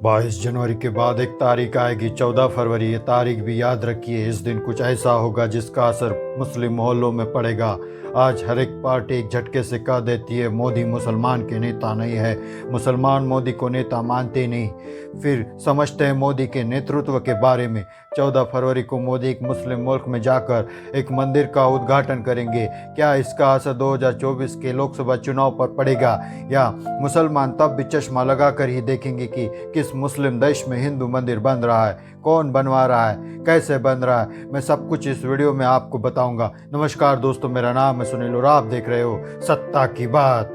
22 जनवरी के बाद एक तारीख आएगी 14 फरवरी। ये तारीख भी याद रखिए। इस दिन कुछ ऐसा होगा जिसका असर मुस्लिम मोहल्लों में पड़ेगा। आज हर एक पार्टी एक झटके से कह देती है मोदी मुसलमान के नेता नहीं है, मुसलमान मोदी को नेता मानते नहीं, फिर समझते हैं मोदी के नेतृत्व के बारे में। 14 फरवरी को मोदी एक मुस्लिम मुल्क में जाकर एक मंदिर का उद्घाटन करेंगे। क्या इसका असर 2024 के लोकसभा चुनाव पर पड़ेगा, या मुसलमान तब भी चश्मा लगा कर ही देखेंगे कि किस मुस्लिम देश में हिंदू मंदिर बन रहा है, कौन बनवा रहा है, कैसे बन रहा है? मैं सब कुछ इस वीडियो में आपको बताऊंगा। नमस्कार दोस्तों, मेरा नाम है सुनील और आप देख रहे हो सत्ता की बात।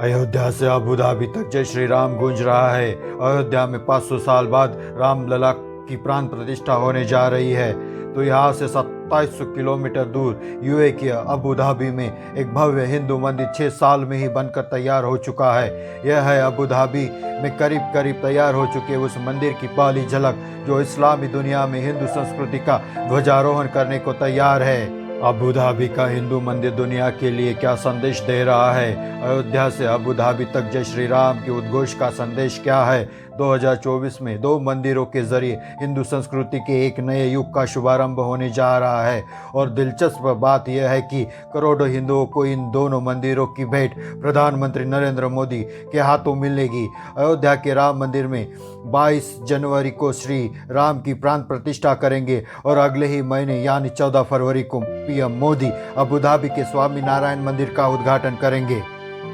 अयोध्या से अबू धाबी तक जय श्री राम गूंज रहा है। अयोध्या में 500 साल बाद रामलला की प्राण प्रतिष्ठा होने जा रही है। तो यहाँ से 2700 किलोमीटर दूर यूए के अबू धाबी में एक भव्य हिंदू मंदिर 6 साल में ही बनकर तैयार हो चुका है। यह है अबू धाबी में करीब करीब तैयार हो चुके उस मंदिर की पहली झलक, जो इस्लामी दुनिया में हिंदू संस्कृति का ध्वजारोहण करने को तैयार है। अबू धाबी का हिंदू मंदिर दुनिया के लिए क्या संदेश दे रहा है? अयोध्या से अबू धाबी तक जय श्री राम के उद्घोष का संदेश क्या है? 2024 में 2 मंदिरों के जरिए हिंदू संस्कृति के एक नए युग का शुभारंभ होने जा रहा है। और दिलचस्प बात यह है कि करोड़ों हिंदुओं को इन दोनों मंदिरों की भेंट प्रधानमंत्री नरेंद्र मोदी के हाथों मिलेगी। अयोध्या के राम मंदिर में 22 जनवरी को श्री राम की प्राण प्रतिष्ठा करेंगे और अगले ही महीने यानी 14 फरवरी को पीएम मोदी अबू धाबी के स्वामी नारायण मंदिर का उद्घाटन करेंगे।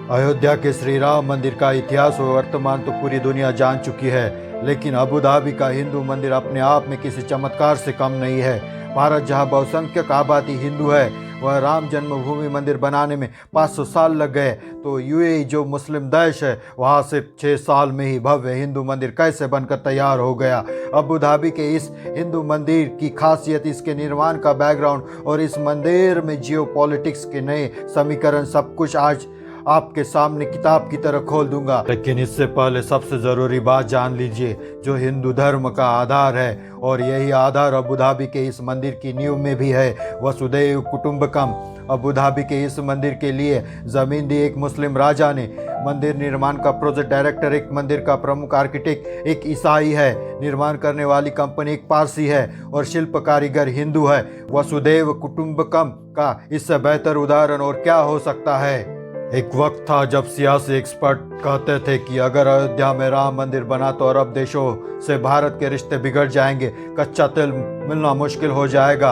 अयोध्या के श्री राम मंदिर का इतिहास और वर्तमान तो पूरी दुनिया जान चुकी है, लेकिन अबू धाबी का हिंदू मंदिर अपने आप में किसी चमत्कार से कम नहीं है। भारत जहां बहुसंख्यक आबादी हिंदू है, वह राम जन्मभूमि मंदिर बनाने में 500 साल लग गए, तो यूएई जो मुस्लिम देश है, वहां से 6 साल में ही भव्य हिंदू मंदिर कैसे बनकर तैयार हो गया? अबू धाबी के इस हिंदू मंदिर की खासियत इसके निर्माण का बैकग्राउंड और इस मंदिर में जियो पॉलिटिक्स के नए समीकरण, सब कुछ आज आपके सामने किताब की तरह खोल दूंगा। लेकिन इससे पहले सबसे ज़रूरी बात जान लीजिए, जो हिंदू धर्म का आधार है, और यही आधार अबू धाबी के इस मंदिर की नींव में भी है, वसुधैव कुटुंबकम। अबू धाबी के इस मंदिर के लिए ज़मीन दी एक मुस्लिम राजा ने। मंदिर निर्माण का प्रोजेक्ट डायरेक्टर एक मंदिर का प्रमुख आर्किटेक्ट एक ईसाई है, निर्माण करने वाली कंपनी एक पारसी है और शिल्प कारीगर हिंदू है। वसुधैव कुटुंबकम का इससे बेहतर उदाहरण और क्या हो सकता है? एक वक्त था जब सियासी एक्सपर्ट कहते थे कि अगर अयोध्या में राम मंदिर बना तो अरब देशों से भारत के रिश्ते बिगड़ जाएंगे, कच्चा तेल मिलना मुश्किल हो जाएगा,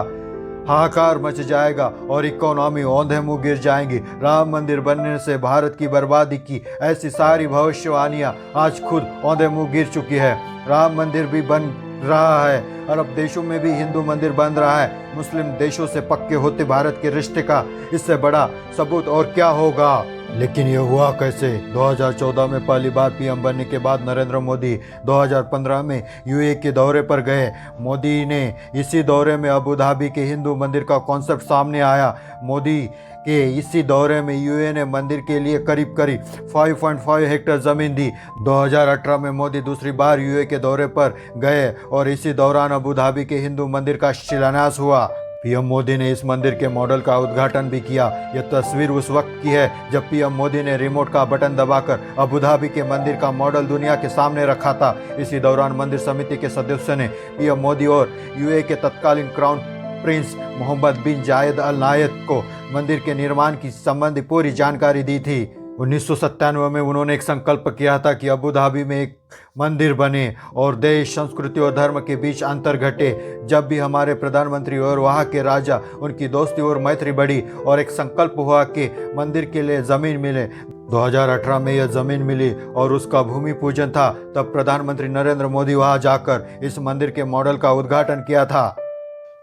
हाहाकार मच जाएगा और इकोनॉमी औंधे मुंह गिर जाएंगी। राम मंदिर बनने से भारत की बर्बादी की ऐसी सारी भविष्यवाणियां आज खुद औंधे मुंह गिर चुकी है। राम मंदिर भी बन रहा है, अरब देशों में भी हिंदू मंदिर बन रहा है। मुस्लिम देशों से पक्के होते भारत के रिश्ते का इससे बड़ा सबूत और क्या होगा? लेकिन ये हुआ कैसे? 2014 में पहली बार पीएम बनने के बाद नरेंद्र मोदी 2015 में यूएई के दौरे पर गए। मोदी ने इसी दौरे में अबू धाबी के हिंदू मंदिर का कॉन्सेप्ट सामने आया। मोदी के इसी दौरे में यूएई ने मंदिर के लिए करीब करीब 5.5 हेक्टेयर जमीन दी। 2018 में मोदी दूसरी बार यूएई के दौरे पर गए और इसी दौरान अबू धाबी के हिंदू मंदिर का शिलान्यास हुआ। पीएम मोदी ने इस मंदिर के मॉडल का उद्घाटन भी किया। यह तस्वीर उस वक्त की है जब पीएम मोदी ने रिमोट का बटन दबाकर अबू धाबी के मंदिर का मॉडल दुनिया के सामने रखा था। इसी दौरान मंदिर समिति के सदस्यों ने पीएम मोदी और यूएई के तत्कालीन क्राउन प्रिंस मोहम्मद बिन जायद अल नाहयान को मंदिर के निर्माण की संबंधी पूरी जानकारी दी थी। 1997 में उन्होंने एक संकल्प किया था कि अबू धाबी में एक मंदिर बने और देश, संस्कृति और धर्म के बीच अंतर घटे। जब भी हमारे प्रधानमंत्री और वहाँ के राजा, उनकी दोस्ती और मैत्री बढ़ी और एक संकल्प हुआ कि मंदिर के लिए ज़मीन मिले। 2018 में यह ज़मीन मिली और उसका भूमि पूजन था। तब प्रधानमंत्री नरेंद्र मोदी वहाँ जाकर इस मंदिर के मॉडल का उद्घाटन किया था।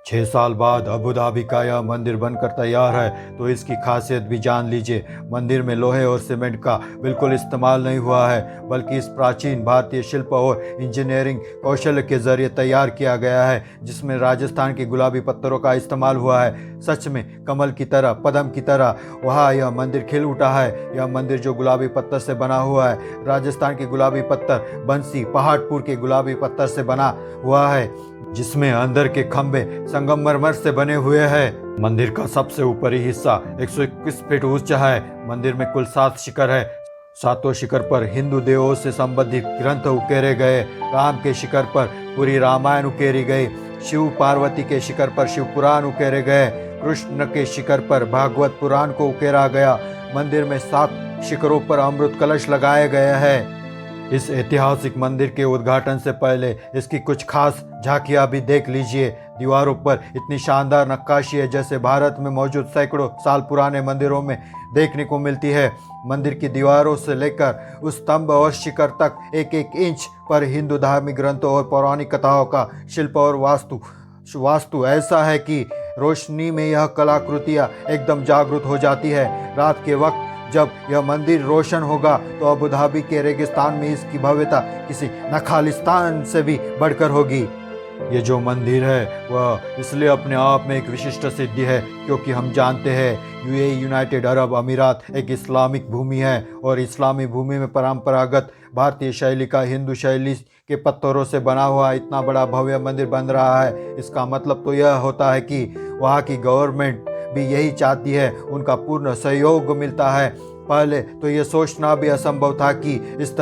6 साल बाद अबू धाबी का यह मंदिर बनकर तैयार है, तो इसकी खासियत भी जान लीजिए। मंदिर में लोहे और सीमेंट का बिल्कुल इस्तेमाल नहीं हुआ है, बल्कि इस प्राचीन भारतीय शिल्प और इंजीनियरिंग कौशल के जरिए तैयार किया गया है, जिसमें राजस्थान के गुलाबी पत्थरों का इस्तेमाल हुआ है। सच में कमल की तरह, पद्म की तरह वहाँ यह मंदिर खिल उठा है। यह मंदिर जो गुलाबी पत्थर से बना हुआ है, राजस्थान के गुलाबी पत्थर बंसी पहाड़पुर के गुलाबी पत्थर से बना हुआ है, जिसमें अंदर के खंभे संगमरमर से बने हुए हैं। मंदिर का सबसे ऊपरी हिस्सा 121 फीट ऊंचा है। मंदिर में कुल 7 शिखर है। सातों शिखर पर हिंदू देवों से संबंधित ग्रंथ उकेरे गए। राम के शिखर पर पूरी रामायण उकेरी गई। शिव पार्वती के शिखर पर शिव पुराण उकेरे गए। कृष्ण के शिखर पर भागवत पुराण को उकेरा गया। मंदिर में 7 शिखरों पर अमृत कलश लगाए गए हैं। इस ऐतिहासिक मंदिर के उद्घाटन से पहले इसकी कुछ खास झांकियां भी देख लीजिए। दीवारों पर इतनी शानदार नक्काशी है जैसे भारत में मौजूद सैकड़ों साल पुराने मंदिरों में देखने को मिलती है। मंदिर की दीवारों से लेकर उस स्तंभ और शिखर तक एक एक इंच पर हिंदू धार्मिक ग्रंथों और पौराणिक कथाओं का शिल्प और वास्तु ऐसा है कि रोशनी में यह कलाकृतियां एकदम जागृत हो जाती है। रात के वक्त जब यह मंदिर रोशन होगा तो अबू धाबी के रेगिस्तान में इसकी भव्यता किसी न खालिस्तान से भी बढ़कर होगी। ये जो मंदिर है वह इसलिए अपने आप में एक विशिष्ट सिद्धि है क्योंकि हम जानते हैं यूएई यूनाइटेड अरब अमीरात एक इस्लामिक भूमि है और इस्लामी भूमि में परंपरागत भारतीय शैली का हिंदू शैली के पत्थरों से बना हुआ इतना बड़ा भव्य मंदिर बन रहा है। इसका मतलब तो यह होता है कि वहाँ की गवर्नमेंट भी यही चाहती है, उनका पूर्ण सहयोग मिलता है। पहले तो ये सोचना भी असंभव था कि इस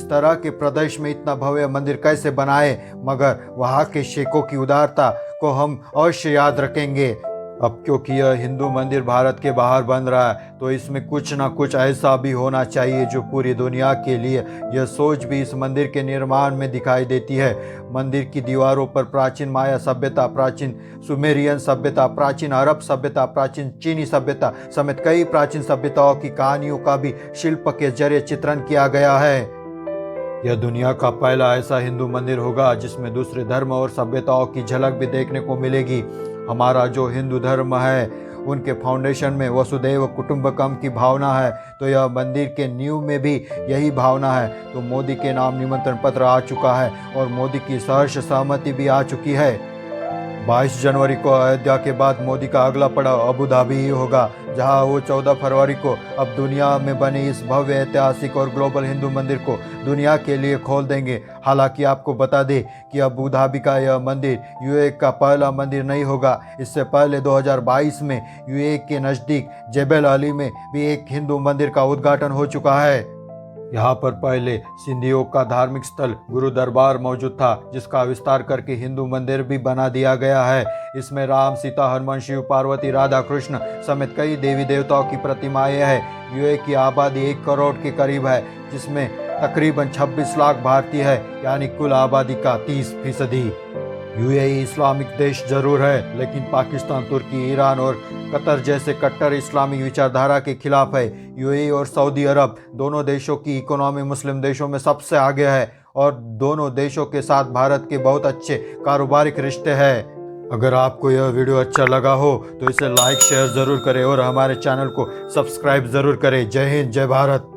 तरह के प्रदेश में इतना भव्य मंदिर कैसे बनाए, मगर वहाँ के शेखों की उदारता को हम अवश्य याद रखेंगे। अब क्योंकि यह हिंदू मंदिर भारत के बाहर बन रहा है तो इसमें कुछ ना कुछ ऐसा भी होना चाहिए जो पूरी दुनिया के लिए यह सोच भी इस मंदिर के निर्माण में दिखाई देती है। मंदिर की दीवारों पर प्राचीन माया सभ्यता, प्राचीन सुमेरियन सभ्यता, प्राचीन अरब सभ्यता, प्राचीन चीनी सभ्यता समेत कई प्राचीन सभ्यताओं की कहानियों का भी शिल्प के जरिए चित्रण किया गया है। यह दुनिया का पहला ऐसा हिंदू मंदिर होगा जिसमें दूसरे धर्म और सभ्यताओं की झलक भी देखने को मिलेगी। हमारा जो हिंदू धर्म है उनके फाउंडेशन में वसुदैव कुटुंबकम की भावना है, तो यह मंदिर के नींव में भी यही भावना है। तो मोदी के नाम निमंत्रण पत्र आ चुका है और मोदी की सहर्ष सहमति भी आ चुकी है। 22 जनवरी को अयोध्या के बाद मोदी का अगला पड़ाव अबू धाबी ही होगा, जहां वो 14 फरवरी को अब दुनिया में बने इस भव्य ऐतिहासिक और ग्लोबल हिंदू मंदिर को दुनिया के लिए खोल देंगे। हालांकि आपको बता दें कि अबू धाबी का यह मंदिर यूएई का पहला मंदिर नहीं होगा। इससे पहले 2022 में यूएई के नज़दीक जेबल अली में भी एक हिंदू मंदिर का उद्घाटन हो चुका है। यहाँ पर पहले सिंधियों का धार्मिक स्थल गुरु दरबार मौजूद था, जिसका विस्तार करके हिंदू मंदिर भी बना दिया गया है। इसमें राम, सीता, हनुमान, शिव, पार्वती, राधा कृष्ण समेत कई देवी देवताओं की प्रतिमाएं हैं। यूएई की आबादी 1 करोड़ के करीब है, जिसमें तकरीबन 26 लाख भारतीय है, यानी कुल आबादी का 30%। यूएई इस्लामिक देश जरूर है, लेकिन पाकिस्तान, तुर्की, ईरान और कतर जैसे कट्टर इस्लामिक विचारधारा के खिलाफ है। यूएई और सऊदी अरब दोनों देशों की इकोनॉमी मुस्लिम देशों में सबसे आगे है और दोनों देशों के साथ भारत के बहुत अच्छे कारोबारिक रिश्ते हैं। अगर आपको यह वीडियो अच्छा लगा हो तो इसे लाइक शेयर ज़रूर करें और हमारे चैनल को सब्सक्राइब ज़रूर करें। जय हिंद, जय भारत।